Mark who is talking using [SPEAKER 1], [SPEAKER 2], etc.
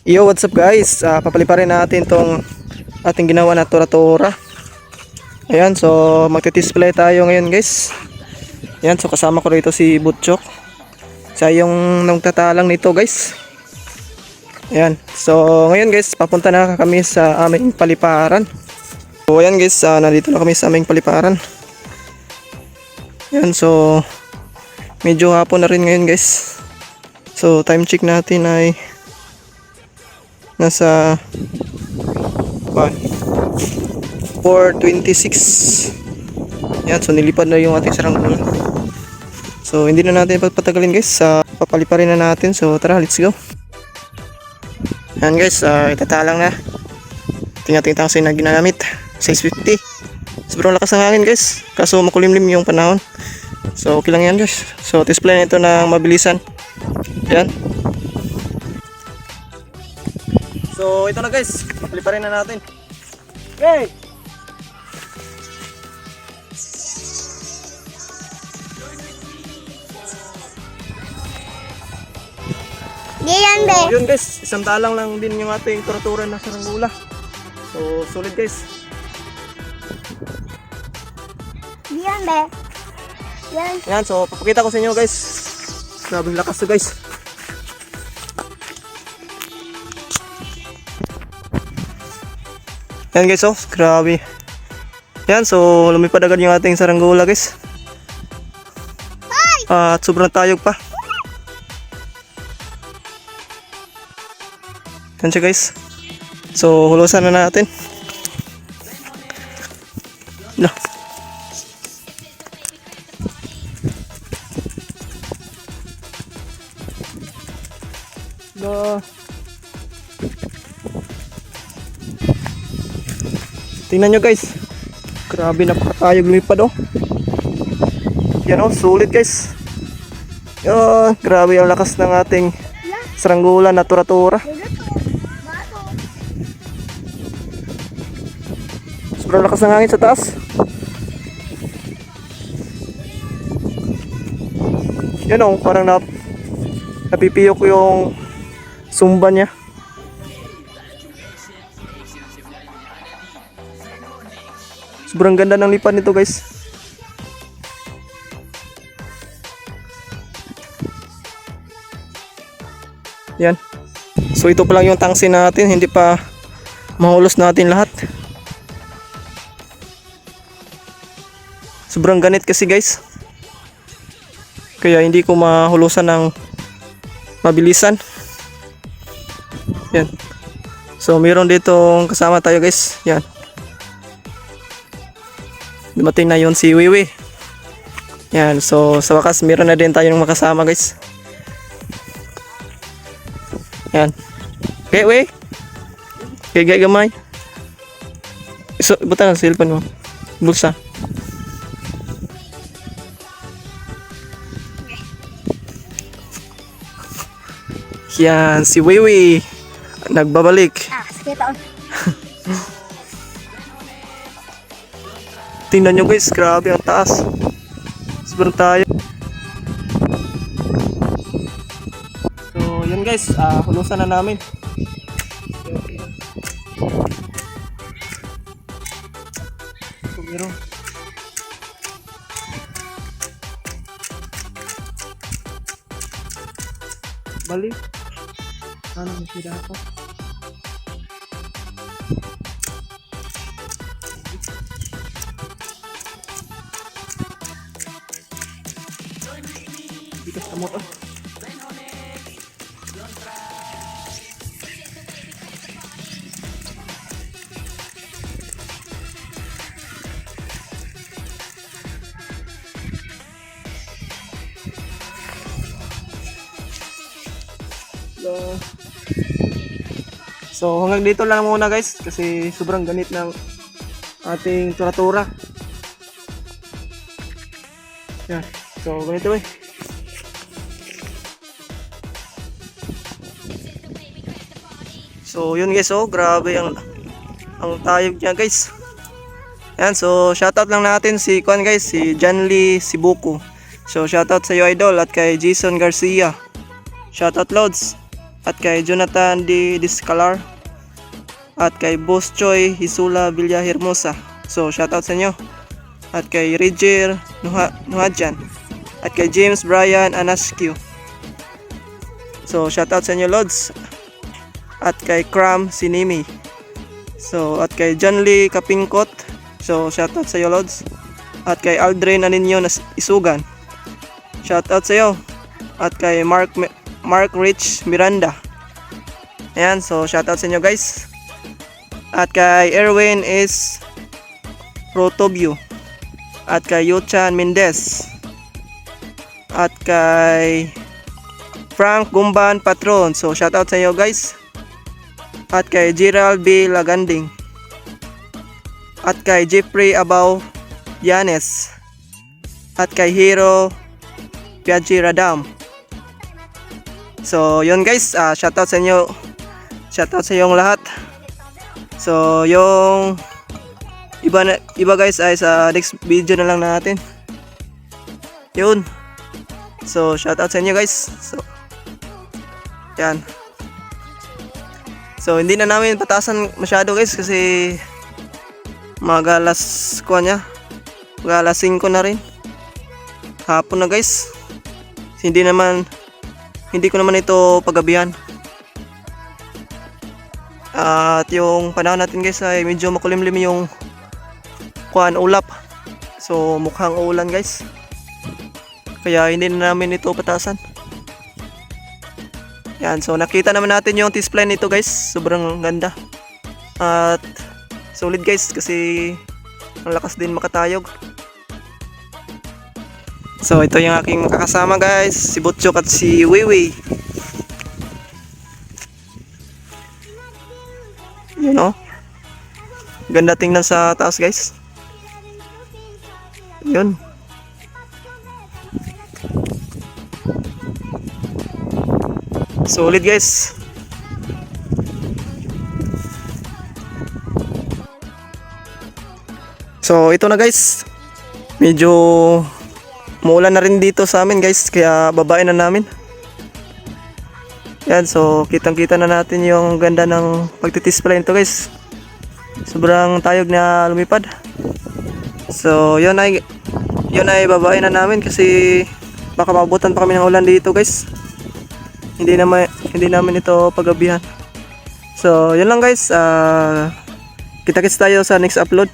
[SPEAKER 1] Yo, what's up guys? Papaliparin natin tong ating ginawa na tura-tura. Ayan, so magti-display tayo ngayon guys. Ayan, so kasama ko rito si Butchok. Siya yung nagtatalang nito guys. Ayan, so ngayon guys, papunta na kami sa aming paliparan. So ayan guys, nandito na kami sa aming paliparan. Ayan, so medyo hapon na rin ngayon guys. So time check natin ay nasa 4:26. Yan, so nilipad na yung ating saranggola. So hindi na natin patagalin guys, papaliparin na natin. So tara, let's go. Yan guys, itatalang na. Tingnan tangsi na ginamit, 650. Sobrang lakas ng hangin guys, kaso makulimlim yung panahon. So okay lang yan guys. So display na ito ng mabilisan. Yan. So ito na guys, paliparin na natin. Okay.
[SPEAKER 2] Diyan be.
[SPEAKER 1] So, yun guys, isang talang lang din yung ating tura-tura na saranggola. So solid guys.
[SPEAKER 2] Diyan be. Yan.
[SPEAKER 1] Yan, so papakita ko sa inyo guys. Grabing lakas to guys. Yan guys, oh, grabe. Yan, so lumipad agad yung ating saranggola guys. At sobrang tayog pa. Yan siya guys. So hulusan na natin. No. No. Tingnan nyo guys, grabe, napakatayog lumipad oh. Yan oh, sulit guys. Grabe ang lakas ng ating saranggola na tura-tura. Sobrang lakas ng hangin sa taas. Yan oh, parang napipiyok yung sumba niya. Sobrang ganda ng lipad nito guys. Yan. So ito pa lang yung tangsi natin, hindi pa mahulos natin lahat. Sobrang ganit kasi guys, kaya hindi ko mahulusan ng mabilisan. Yan. So mayroon ditong kasama tayo guys. Yan. Dumating na yun si Wiwi. Yan, so sa wakas meron na din tayong makasama guys. Yan. Okay, Wiwi. Okay, gamay. So, butang ang cellphone mo. Bulsa. Yan, si Wiwi nagbabalik.
[SPEAKER 2] Sige taon.
[SPEAKER 1] Tingnan nyo guys, grabe ang taas. Sobrang tayo. So yun guys, hulusan na namin. So meron. Balik. Ano masira ako? Bigas kamot oh. So hanggang dito lang muna guys, kasi sobrang ganit ng ating tura-tura. Yan. So ganito eh. So yun guys, oh grabe ang tayog niya guys. Yan, so shoutout lang natin si Kwan guys, si Janly Sibuku. So shoutout sa iyo idol at kay Jason Garcia. Shoutout Lods. at kay Jonathan D. Discalar, at kay Boss Choi Hisula Villahermosa. So shoutout sa inyo. At kay Roger Nuhadjan, at kay James Brian Anaskew. So shoutout sa inyo Lods. At kay Cram Sinimi. So at kay John Lee Kapingkot. So shoutout sa iyo Lods. At kay Aldrin Aninyo Isugan. Shoutout sa iyo. At kay Mark Rich Miranda. Ayan, so shoutout sa inyo guys. At kay Erwin is Rotobio. At kay Yuchan Mendez. At kay Frank Gumban Patron. So shoutout sa inyo guys. At kay Gerald B. Laganding. At kay Jeffrey Abaw Yanes. At kay Hero Piaggi Radam. So yun guys, shoutout sa inyo. Shoutout sa inyong lahat. So yung iba guys ay sa next video na lang natin. Yun. So shoutout sa inyo guys. So yan. So hindi na namin patasan masyado guys kasi mag-alas ko niya. Mag-alas 5 na rin. Hapon na guys. Hindi ko naman ito paggabihan. At yung panahon natin guys ay medyo makulimlim yung ulap. So mukhang uulan guys. Kaya hindi na namin ito patasan. Yan, so nakita naman natin yung T-spline nito guys. Sobrang ganda. At solid guys kasi ang lakas din makatayog. So ito yung aking makakasama guys, si Butchok at si Wiwi. You know? Ganda tingnan sa taas guys. Yun. Solid guys. So ito na guys. Medyo muulan na rin dito sa amin guys, kaya babae na namin. Yan, so kitang-kita na natin yung ganda ng pagtitisplay nito guys. Sobrang tayog na lumipad. So yun ay babae na namin kasi baka mabutan pa kami ng ulan dito guys. Hindi namin ito paggabihan. So yun lang guys, kita-kits tayo sa next upload.